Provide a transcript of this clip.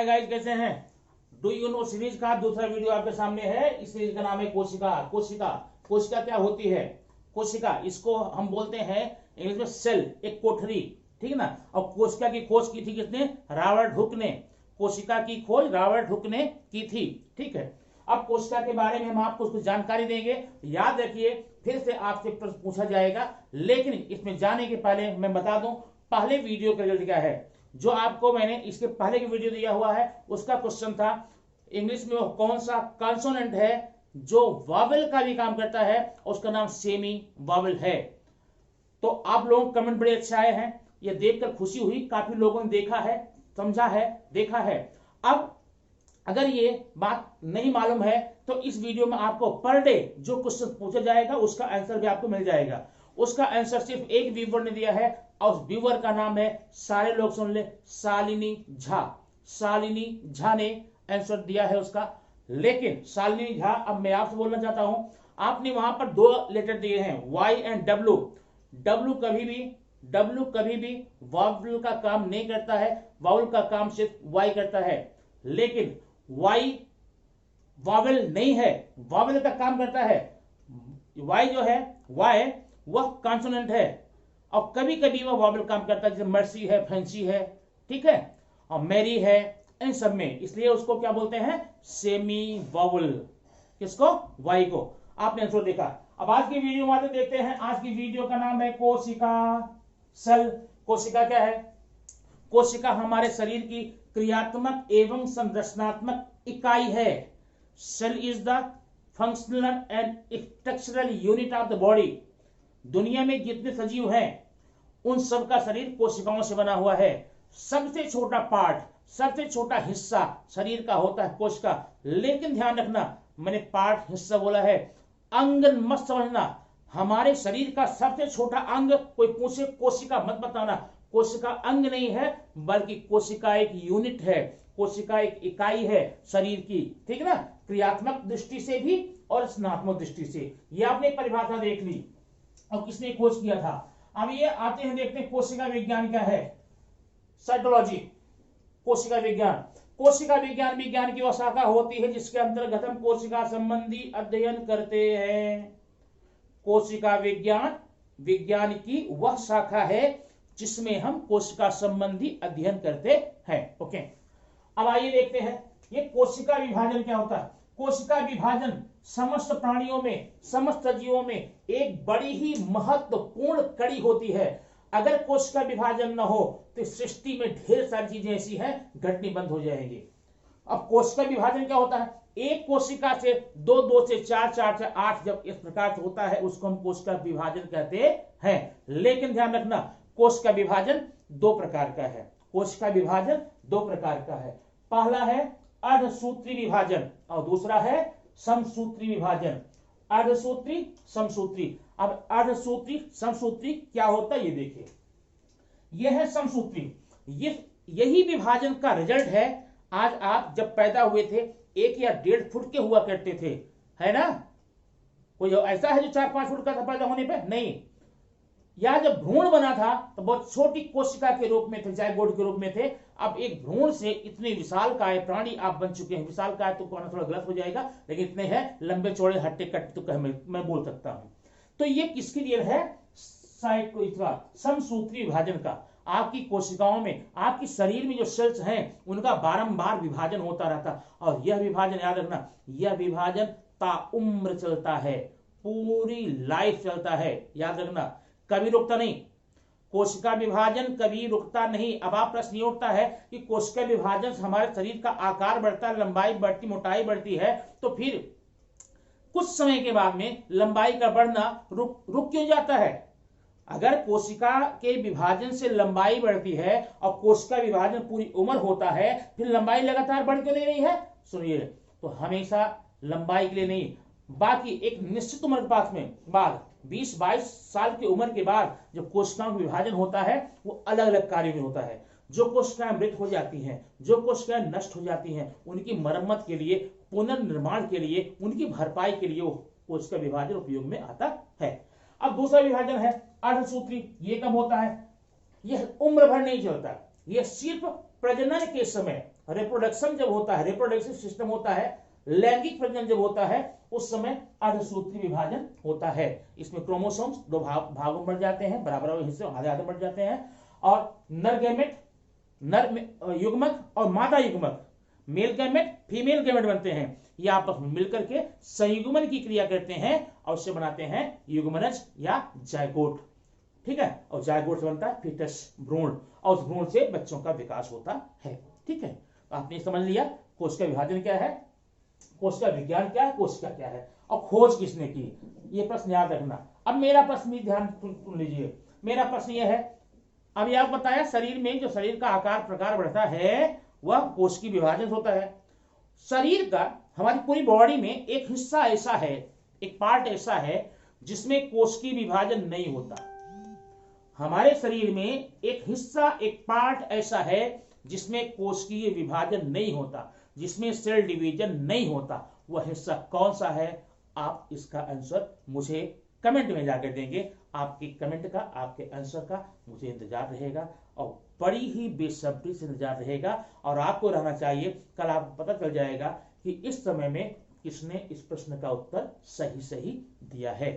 Hi guys, कैसे हैं? Do you know series का दूसरा वीडियो आपके सामने है। इस सीरीज का नाम है कोशिका। कोशिका क्या होती है? कोशिका, इसको हम बोलते हैं इंग्लिश में सेल, एक कोठरी, ठीक है ना। और कोशिका की खोज की थी किसने? रॉबर्ट हुक ने। कोशिका की खोज रॉबर्ट हुक ने की थी, ठीक है। अब कोशिका के बारे में हम आपको कुछ जानकारी देंगे। याद रखिए, फिर से आपसे प्रश्न पूछा जाएगा, लेकिन इसमें जाने के पहले मैं बता दूं पहले वीडियो का रिजल्ट क्या है। जो आपको मैंने इसके पहले की वीडियो दिया हुआ है, उसका क्वेश्चन था इंग्लिश में वो कौन सा कॉन्सोनेंट है जो वॉवेल का भी काम करता है, उसका नाम सेमी वॉवेल है। तो आप लोगों के कमेंट बड़े अच्छे आए हैं, ये देखकर खुशी हुई। काफी लोगों ने देखा है, समझा है, देखा है। अब अगर ये बात नहीं मालूम है तो इस वीडियो में आपको पर डे जो क्वेश्चन पूछा जाएगा उसका आंसर भी आपको मिल जाएगा। उसका आंसर सिर्फ एक व्यूअर ने दिया है और उस व्यूअर का नाम है, सारे लोग सुन ले, शालिनी झा। शालिनी झा ने आंसर दिया है उसका। लेकिन शालिनी झा, अब मैं आपसे बोलना चाहता हूं, आपने वहां पर दो लेटर दिए हैं, वाई एंड डब्ल्यू। डब्ल्यू कभी भी वावल का काम नहीं करता है, वावल का काम सिर्फ वाई करता है। लेकिन वाई वावेल नहीं है, वावेल का काम करता है। वाई जो है, वाई वह कॉन्सोनेंट है और कभी कभी वह वावेल काम करता है, जैसे मर्सी है, फैंसी है, ठीक है, और मैरी है, इन सब में। इसलिए उसको क्या बोलते हैं? Semi Wavell. किसको? वाई को। आपने आंसर देखा। अब आज की वीडियो में देखते हैं। आज की वीडियो का नाम है कोशिका सेल। कोशिका क्या है? कोशिका हमारे शरीर की क्रियात्मक एवं संरचनात्मक इकाई है। Cell is the functional and structural unit of the body. दुनिया में जितने सजीव हैं उन सब का शरीर कोशिकाओं से बना हुआ है। सबसे छोटा पार्ट, सबसे छोटा हिस्सा शरीर का होता है कोशिका। लेकिन ध्यान रखना, मैंने पार्ट हिस्सा बोला है, अंग मत समझना। हमारे शरीर का सबसे छोटा अंग, कोई पूछे कोशिका मत बताना। कोशिका अंग नहीं है, बल्कि कोशिका एक यूनिट है, कोशिका एक इकाई है शरीर की, ठीक है ना। क्रियात्मक दृष्टि से भी और स्नात्मक दृष्टि से। ये आपने परिभाषा देख ली और किसने खोज किया था। अब ये आते हैं, देखते हैं कोशिका विज्ञान क्या है। साइटोलॉजी, कोशिका विज्ञान। कोशिका विज्ञान विज्ञान की वह शाखा होती है जिसके अंतर्गत हम कोशिका संबंधी अध्ययन करते हैं। कोशिका विज्ञान विज्ञान की वह शाखा है जिसमें हम कोशिका संबंधी अध्ययन करते हैं। ओके, अब आइए देखते हैं ये कोशिका विभाजन क्या होता है। कोशिका विभाजन समस्त प्राणियों में, समस्त सजीवों में एक बड़ी ही महत्वपूर्ण कड़ी होती है। अगर कोशिका विभाजन न हो तो सृष्टि में ढेर सारी चीजें ऐसी हैं घटनी बंद हो जाएंगी। अब कोशिका विभाजन क्या होता है? एक कोशिका से दो, दो से चार, चार से आठ, जब इस प्रकार से होता है उसको हम कोशिका विभाजन कहते हैं। लेकिन ध्यान रखना, कोशिका विभाजन दो प्रकार का है। कोशिका विभाजन दो प्रकार का है। पहला है अर्धसूत्री विभाजन और दूसरा है समसूत्री विभाजन। अर्धसूत्री, समसूत्री। अब अर्धसूत्री समसूत्री क्या होता है ये देखिए। यह है समसूत्री। यही विभाजन का रिजल्ट है। आज आप जब पैदा हुए थे 1 या 1.5 फुट के हुआ करते थे, है ना। कोई ऐसा है जो 4-5 फुट का था पैदा होने पे? नहीं। या जब भ्रूण बना था तो बहुत छोटी कोशिका के रूप में थे, जायगोट के रूप में थे। अब एक भ्रूण से इतने विशालकाय प्राणी आप बन चुके हैं। विशालकाय तो कहना थोड़ा गलत हो जाएगा, लेकिन इतने हैं लंबे चौड़े हट्टे कट्टे तो मैं बोल सकता हूं। तो ये किसके लिए है? समसूत्री विभाजन का। आपकी कोशिकाओं में, आपकी शरीर में जो सेल्स हैं उनका बारंबार विभाजन होता रहता। और यह विभाजन, याद रखना, यह विभाजन ताउम्र चलता है, पूरी लाइफ चलता है। याद रखना, कभी रुकता नहीं। कोशिका विभाजन कभी रुकता नहीं। अब आप प्रश्न ये उठता है कि कोशिका विभाजन से हमारे शरीर का आकार बढ़ता है, लंबाई बढ़ती, मोटाई बढ़ती है, तो फिर कुछ समय के बाद में लंबाई का बढ़ना रुक क्यों जाता है? अगर कोशिका के विभाजन से लंबाई बढ़ती है और कोशिका विभाजन पूरी उम्र होता है, फिर लंबाई लगातार बढ़ क्यों नहीं रही है? सुनिए, तो हमेशा लंबाई के लिए नहीं, बाकी एक निश्चित उम्र के पास में बाद 20-22 साल की उम्र के बाद जो कोशिकाओं का विभाजन होता है वो अलग अलग कार्यों में होता है। जो कोशिकाएं मृत हो जाती हैं, जो कोशिकाएं नष्ट हो जाती हैं, उनकी मरम्मत के लिए, पुनर्निर्माण के लिए, उनकी भरपाई के लिए वो कोशिका विभाजन उपयोग में आता है। अब दूसरा विभाजन है अर्धसूत्री। ये कब होता है? यह उम्र भर नहीं चलता, यह सिर्फ प्रजनन के समय, रिप्रोडक्शन जब होता है, रिप्रोडक्टिव सिस्टम होता है, लैंगिक प्रजनन जब होता है, उस समय अर्धसूत्री विभाजन होता है। इसमें क्रोमोसोम्स दो भागों में बढ़ जाते हैं, बराबर हिस्से आधे आधे बढ़ जाते हैं, और नर गैमेट, नर युग्मक और मादा युग्मक, मेल गैमेट फीमेल गैमेट बनते हैं। ये आपस में मिलकर के संयुग्मन की क्रिया करते हैं और उससे बनाते हैं युग्मनज या जायगोट। ठीक है, और जायगोट से बनता है फीटस, भ्रूण, और उस भ्रूण से बच्चों का विकास होता है। ठीक है, आपने समझ लिया कोशिका विभाजन क्या है, कोशिका विज्ञान क्या है, कोशिका क्या है, और खोज किसने की, ये प्रश्न याद रखना। अब मेरा प्रश्न भी ध्यान सुन लीजिए। मेरा प्रश्न यह है, अभी आपको बताया शरीर में जो शरीर का आकार प्रकार बढ़ता है वह कोशिकीय विभाजन होता है। शरीर का, हमारी पूरी बॉडी में एक हिस्सा ऐसा है, एक पार्ट ऐसा है जिसमें कोशिकीय विभाजन नहीं होता। हमारे शरीर में एक हिस्सा, एक पार्ट ऐसा है जिसमें कोशिकीय विभाजन नहीं होता, जिसमें सेल डिवीजन नहीं होता। वह हिस्सा कौन सा है? आप इसका आंसर मुझे कमेंट में जाकर देंगे। आपके कमेंट का, आपके आंसर का मुझे इंतजार रहेगा और बड़ी ही बेसब्री से इंतजार रहेगा। और आपको रहना चाहिए, कल आपको पता चल जाएगा कि इस समय में किसने इस प्रश्न का उत्तर सही सही दिया है।